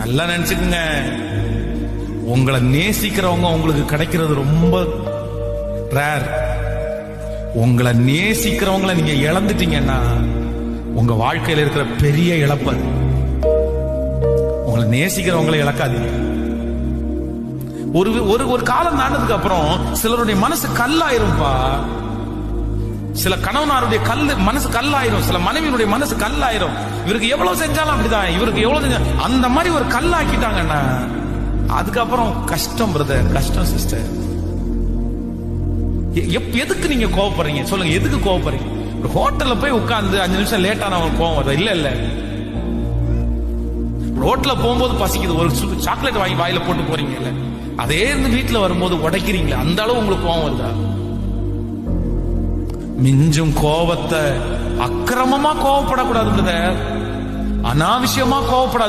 நல்லா நினைச்சுக்குங்க, உங்களை நேசிக்கிறவங்க உங்களுக்கு கிடைக்கிறது ரொம்ப ரேர். உங்களை நேசிக்கிறவங்களை நீங்க இழந்துட்டீங்கன்னா உங்க வாழ்க்கையில இருக்கிற பெரிய இழப்பு. உங்களை நேசிக்கிறவங்களை இழக்காதீங்க. ஒரு ஒரு காலம் தாண்டதுக்கு அப்புறம் சிலருடைய மனசு கல்லாயிரும்பா. சில கணவனாருடைய மனசு கல்லாயிரும், சில மனைவியினுடைய மனசு கல்லாயிரும். இவருக்கு எவ்வளவு செஞ்சாலும் அப்படிதான், இவருக்கு எவ்வளவு செஞ்சாலும் அந்த மாதிரி ஒரு கல்லாக்கிட்டாங்கன்னா அதுக்கப்புறம் கஷ்டம் பிரதர், கஷ்டம் சிஸ்டர். எதுக்கு நீங்க கோவப்படுறீங்க சொல்லுங்க? எதுக்கு கோவப்படுறீங்க? ஒரு ஹோட்டல்ல போய் உட்கார்ந்து 5 நிமிஷம் லேட்டான கோவம் வருது? இல்ல இல்ல. ரோட்ல போகும்போது பசிக்குது, ஒரு சாக்லேட் வாங்கி வாயில போட்டு போறீங்க, இல்ல அதே வீட்டுல வரும்போது உடைக்கிறீங்களா, அந்த அளவு உங்களுக்கு கோவம் வருதா? மிஞ்சும் கோவத்தை அக்கிரமமா கோவப்படக்கூடாது பிரதர், அனாவசியமா கோவப்படாது.